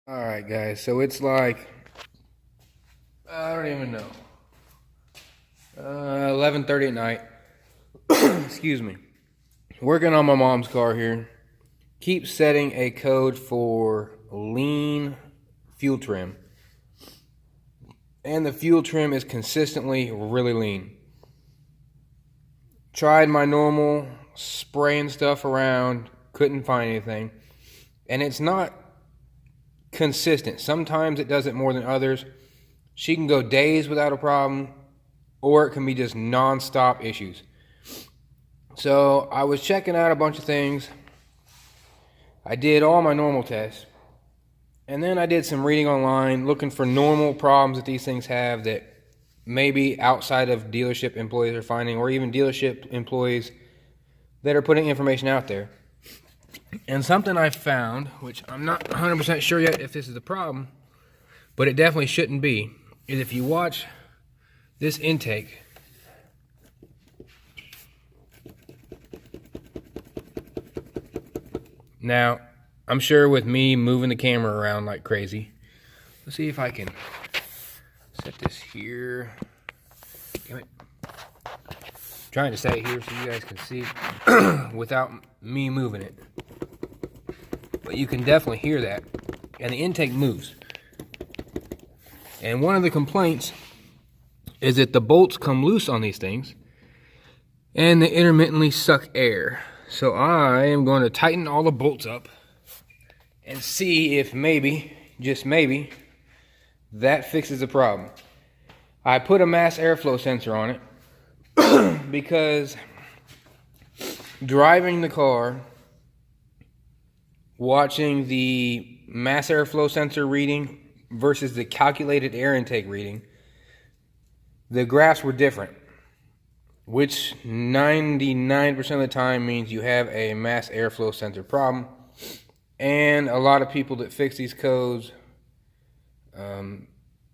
Alright guys, so it's like, I don't even know, 11:30 at night. Excuse me. Working on my mom's car here. Keep setting a code for lean fuel trim. And the fuel trim is consistently really lean. Tried my normal spraying stuff around, couldn't find anything. And it's not consistent. Sometimes it does it more than others. She can go days without a problem, or it can be just non-stop issues. So I was checking out a bunch of things. I did all my normal tests, and then I did some reading online looking for normal problems that these things have that maybe outside of dealership employees are finding, or even dealership employees that are putting information out there. And something I found, which I'm not 100% sure yet if this is the problem, but it definitely shouldn't be, is if you watch this intake. Now, I'm sure with me moving the camera around like crazy, let's see if I can set this here. Damn it. Trying to set it here so you guys can see without me moving it. But you can definitely hear that. And the intake moves. And one of the complaints is that the bolts come loose on these things and they intermittently suck air. So I am going to tighten all the bolts up and see if maybe, just maybe, that fixes the problem. I put a mass airflow sensor on it because driving the car, watching the mass airflow sensor reading versus the calculated air intake reading, the graphs were different, which 99% of the time means you have a mass airflow sensor problem. And a lot of people that fix these codes,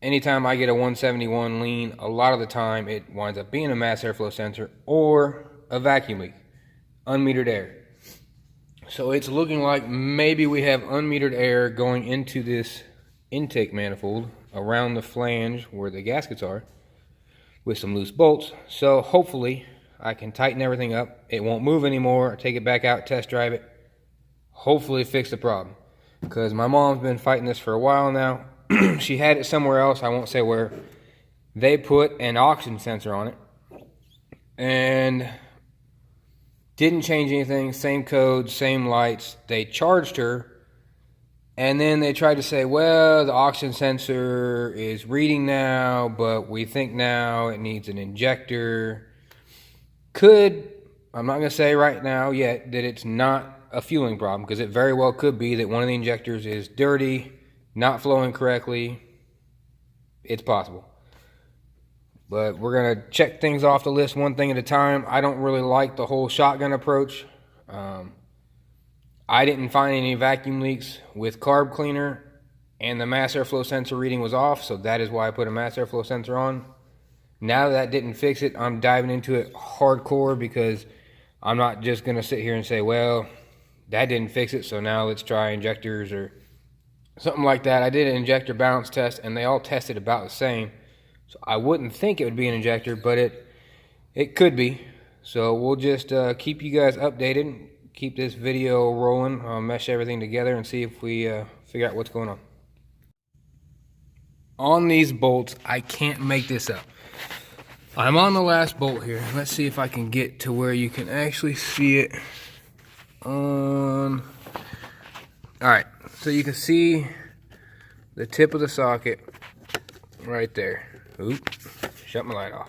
anytime I get a 171 lean, a lot of the time it winds up being a mass airflow sensor or a vacuum leak, unmetered air. So it's looking like maybe we have unmetered air going into this intake manifold around the flange where the gaskets are with some loose bolts. So hopefully I can tighten everything up. It won't move anymore. Take it back out, test drive it. Hopefully fix the problem. Because my mom's been fighting this for a while now. She had it somewhere else, I won't say where. They put an oxygen sensor on it. And didn't change anything. Same code, same lights. They charged her. And then they tried to say, well, the oxygen sensor is reading now, but we think now it needs an injector. I'm not going to say right now yet that it's not a fueling problem, because it very well could be that one of the injectors is dirty, not flowing correctly. It's possible. But we're going to check things off the list one thing at a time. I don't really like the whole shotgun approach. I didn't find any vacuum leaks with carb cleaner, and the mass airflow sensor reading was off, so that is why I put a mass airflow sensor on. Now that didn't fix it, I'm diving into it hardcore, because I'm not just going to sit here and say, well, that didn't fix it, so now let's try injectors or something like that. I did an injector balance test, and they all tested about the same. So I wouldn't think it would be an injector, but it could be. So we'll just keep you guys updated. Keep this video rolling, mesh everything together, and see if we figure out what's going on. On these bolts, I can't make this up. I'm on the last bolt here. Let's see if I can get to where you can actually see it on. Alright, so you can see the tip of the socket right there. Oop, shut my light off.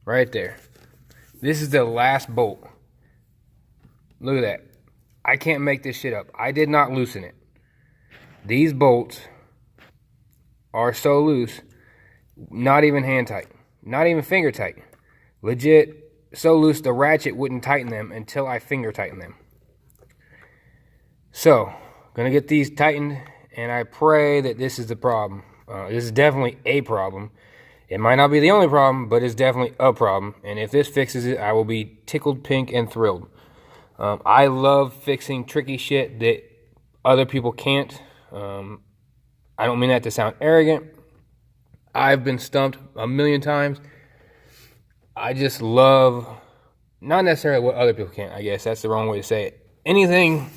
Right there. This is the last bolt. Look at that. I can't make this shit up. I did not loosen it. These bolts are so loose, not even hand tight, not even finger tight. Legit, so loose the ratchet wouldn't tighten them until I finger tighten them. So, gonna get these tightened, and I pray that this is the problem. This is definitely a problem. It might not be the only problem, but it's definitely a problem. And if this fixes it, I will be tickled pink and thrilled. I love fixing tricky shit that other people can't. I don't mean that to sound arrogant. I've been stumped a million times. I just love, not necessarily what other people can't, I guess that's the wrong way to say it. Anything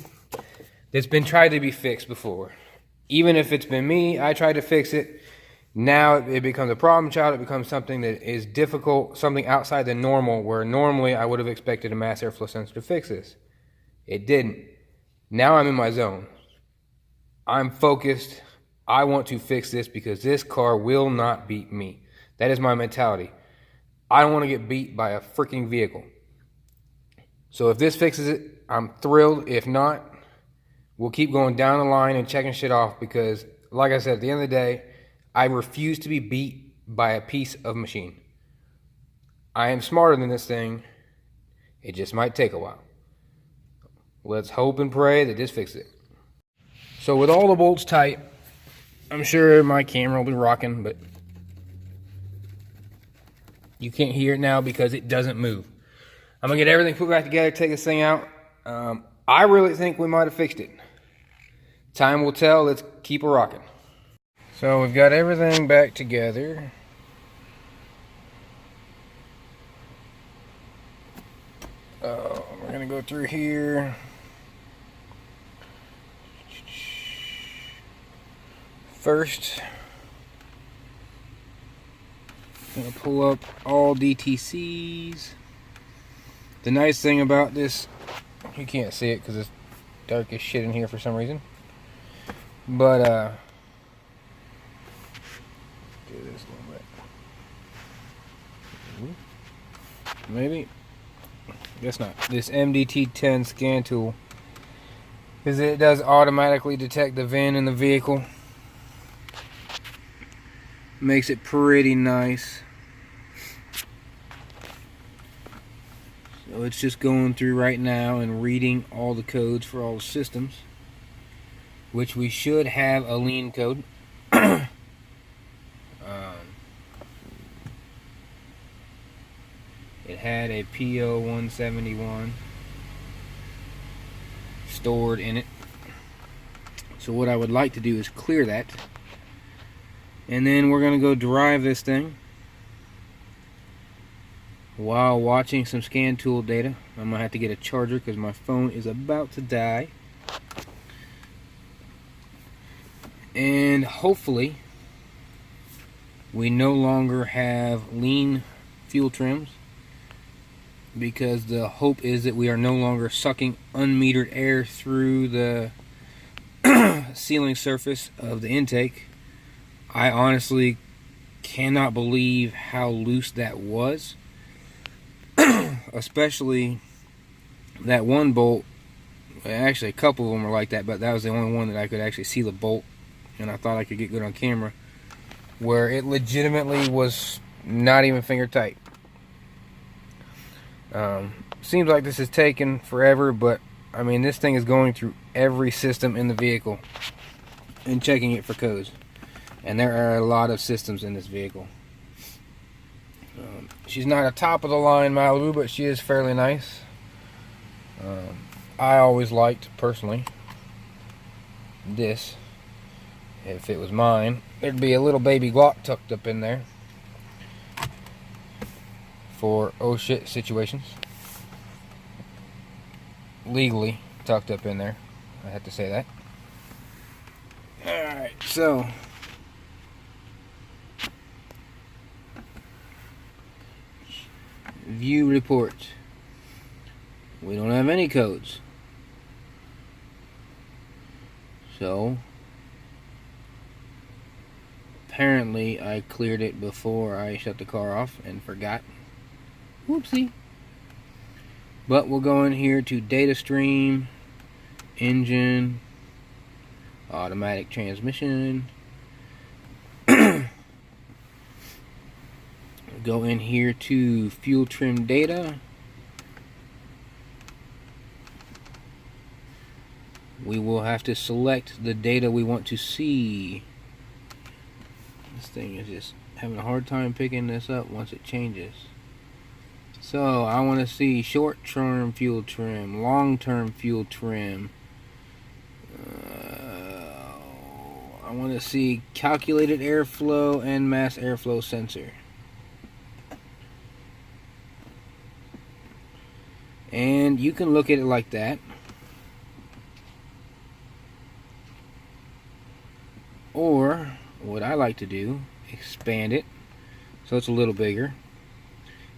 that's been tried to be fixed before, even if it's been me, I tried to fix it. Now it becomes a problem child. It becomes something that is difficult, something outside the normal, where normally I would have expected a mass airflow sensor to fix this. It didn't. Now I'm in my zone. I'm focused. I want to fix this because this car will not beat me. That is my mentality. I don't want to get beat by a freaking vehicle. So if this fixes it, I'm thrilled. If not, we'll keep going down the line and checking shit off because, like I said, at the end of the day, I refuse to be beat by a piece of machine. I am smarter than this thing. It just might take a while. Let's hope and pray that this fixes it. So with all the bolts tight, I'm sure my camera will be rocking, but you can't hear it now because it doesn't move. I'm going to get everything put back together, take this thing out. I really think we might have fixed it. Time will tell. Let's keep it rocking. So we've got everything back together. We're going to go through here. First, I'm going to pull up all DTCs. The nice thing about this, you can't see it because it's dark as shit in here for some reason. But, do this a little bit. Maybe. Guess not. This MDT10 scan tool, because it does automatically detect the VIN in the vehicle. Makes it pretty nice. So it's just going through right now and reading all the codes for all the systems, which we should have a lean code. It had a P0171 stored in it. So what I would like to do is clear that. And then we're going to go drive this thing while watching some scan tool data. I'm going to have to get a charger because my phone is about to die. And hopefully we no longer have lean fuel trims, because the hope is that we are no longer sucking unmetered air through the sealing surface of the intake. I honestly cannot believe how loose that was. Especially that one bolt. Actually, a couple of them were like that, but that was the only one that I could actually see the bolt, and I thought I could get good on camera, where it legitimately was not even finger tight. Seems like this is taking forever, but I mean, this thing is going through every system in the vehicle and checking it for codes. And there are a lot of systems in this vehicle. She's not a top of the line Malibu, but she is fairly nice. I always liked, personally, this. If it was mine, there'd be a little baby Glock tucked up in there for oh shit situations. Legally tucked up in there. I have to say that. Alright, so view report. We don't have any codes. So apparently I cleared it before I shut the car off and forgot. Whoopsie. But we'll go in here to data stream, engine, automatic transmission. Go in here to fuel trim data. We will have to select the data we want to see. This thing is just having a hard time picking this up once it changes. So I want to see short-term fuel trim, long-term fuel trim, I want to see calculated airflow and mass airflow sensor. And you can look at it like that. Or, what I like to do, expand it so it's a little bigger.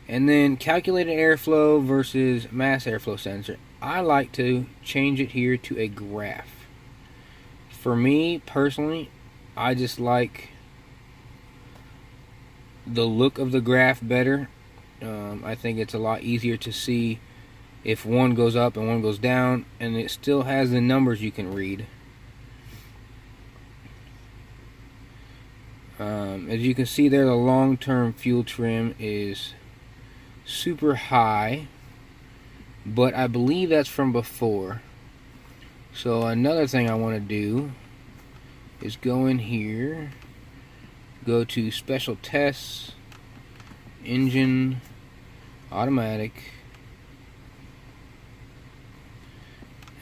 And then calculated airflow versus mass airflow sensor. I like to change it here to a graph. For me, personally, I just like the look of the graph better. I think it's a lot easier to see if one goes up and one goes down, and it still has the numbers you can read. As you can see there, the long-term fuel trim is super high, but I believe that's from before. So another thing I want to do is go in here, go to special tests, engine, automatic,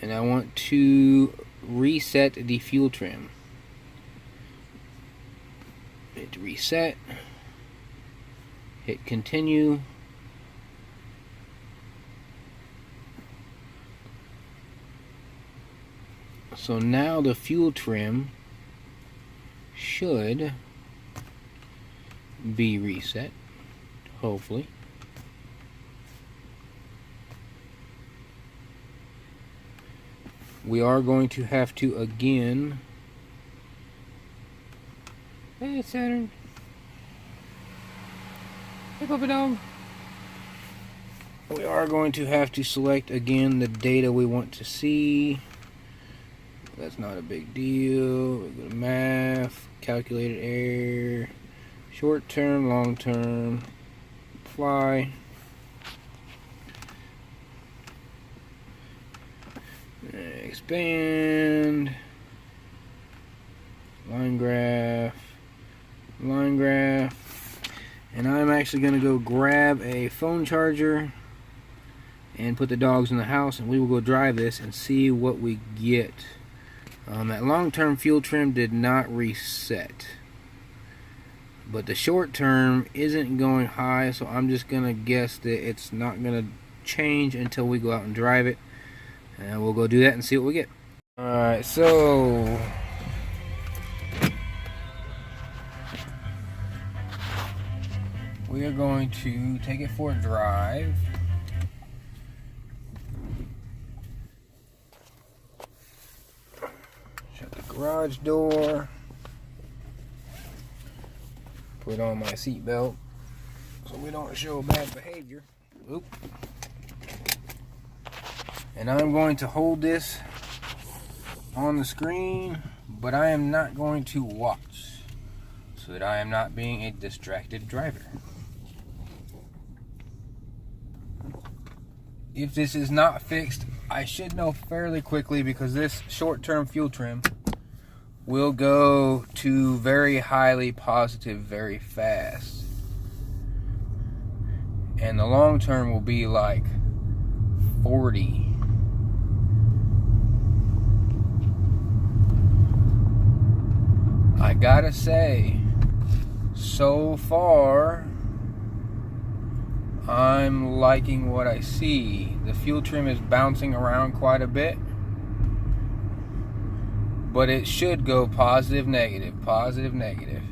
and I want to reset the fuel trim. Hit reset, hit continue. So now the fuel trim should be reset, hopefully. We are going to have to again. Hey, Saturn. Hey, puppy dog. We are going to have to select again the data we want to see. That's not a big deal. We go to math, calculated air, short term, long term, apply. Expand, line graph, and I'm actually going to go grab a phone charger and put the dogs in the house, and we will go drive this and see what we get. That long-term fuel trim did not reset, but the short-term isn't going high, so I'm just going to guess that it's not going to change until we go out and drive it, and we'll go do that and see what we get. Alright, so we are going to take it for a drive. Shut the garage door. Put on my seatbelt so we don't show bad behavior. Oop. And I'm going to hold this on the screen, but I am not going to watch so that I am not being a distracted driver. If this is not fixed, I should know fairly quickly, because this short-term fuel trim will go to very highly positive very fast. And the long term will be like 40. I gotta say, so far, I'm liking what I see. The fuel trim is bouncing around quite a bit, but it should go positive, negative, positive, negative.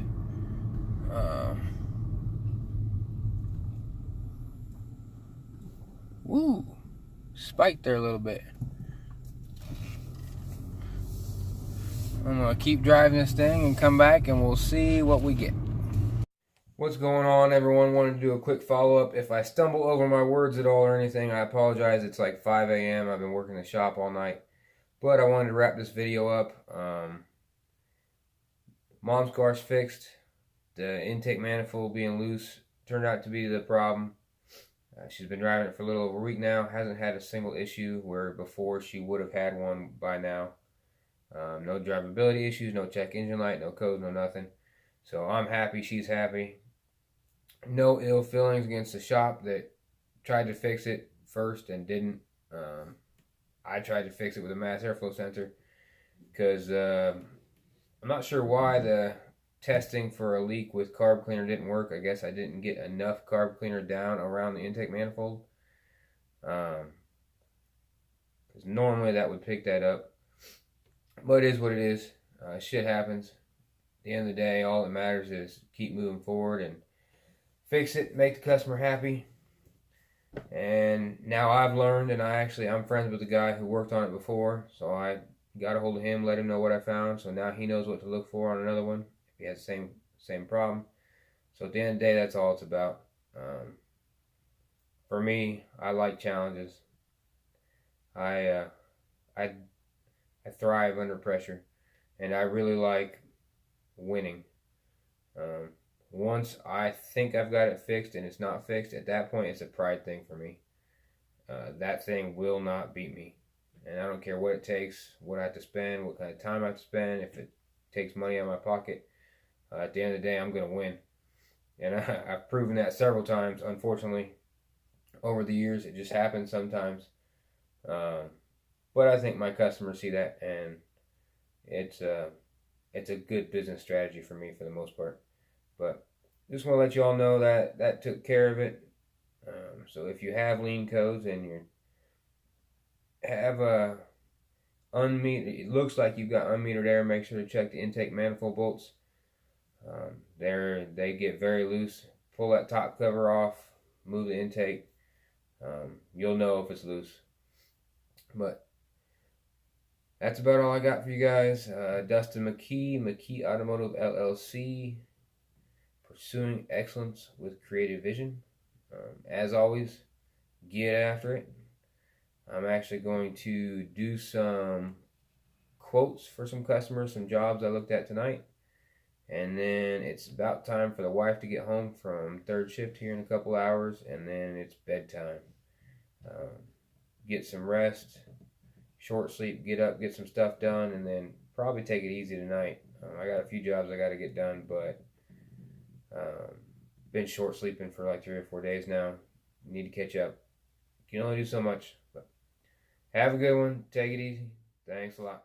Woo! Spiked there a little bit. I'm gonna keep driving this thing and come back and we'll see what we get. What's going on, everyone? Wanted to do a quick follow-up. If I stumble over my words at all or anything, I apologize. It's like 5 a.m. I've been working the shop all night. But I wanted to wrap this video up. Mom's car's fixed. The intake manifold being loose turned out to be the problem. She's been driving it for a little over a week now. Hasn't had a single issue, where before she would have had one by now. No drivability issues, no check engine light, no code, no nothing. So I'm happy, she's happy. No ill feelings against the shop that tried to fix it first and didn't. I tried to fix it with a mass airflow sensor because I'm not sure why the testing for a leak with carb cleaner didn't work. I guess I didn't get enough carb cleaner down around the intake manifold. Because normally that would pick that up. But it is what it is. Shit happens. At the end of the day, all that matters is keep moving forward and fix it, make the customer happy. And now I've learned, and I'm friends with the guy who worked on it before, so I got a hold of him, let him know what I found, so now he knows what to look for on another one if he has the same problem. So at the end of the day, that's all it's about. For me, I like challenges. I I thrive under pressure, and I really like winning. Once I think I've got it fixed and it's not fixed, at that point it's a pride thing for me. That thing will not beat me. And I don't care what it takes, what I have to spend, what kind of time I have to spend, if it takes money out of my pocket. At the end of the day, I'm going to win. And I've proven that several times, unfortunately, over the years. It just happens sometimes. But I think my customers see that, and it's a good business strategy for me for the most part. But just want to let you all know that took care of it. So if you have lean codes and you have it looks like you've got unmetered air, make sure to check the intake manifold bolts. They get very loose. Pull that top cover off, move the intake. You'll know if it's loose. But that's about all I got for you guys. Dustin McKee Automotive LLC, pursuing excellence with creative vision. As always, get after it. I'm actually going to do some quotes for some customers, some jobs I looked at tonight. And then it's about time for the wife to get home from third shift here in a couple hours, and then it's bedtime. Get some rest, short sleep, get up, get some stuff done, and then probably take it easy tonight. I got a few jobs I got to get done, but been short sleeping for like 3 or 4 days now. Need to catch up. You can only do so much. But have a good one. Take it easy. Thanks a lot.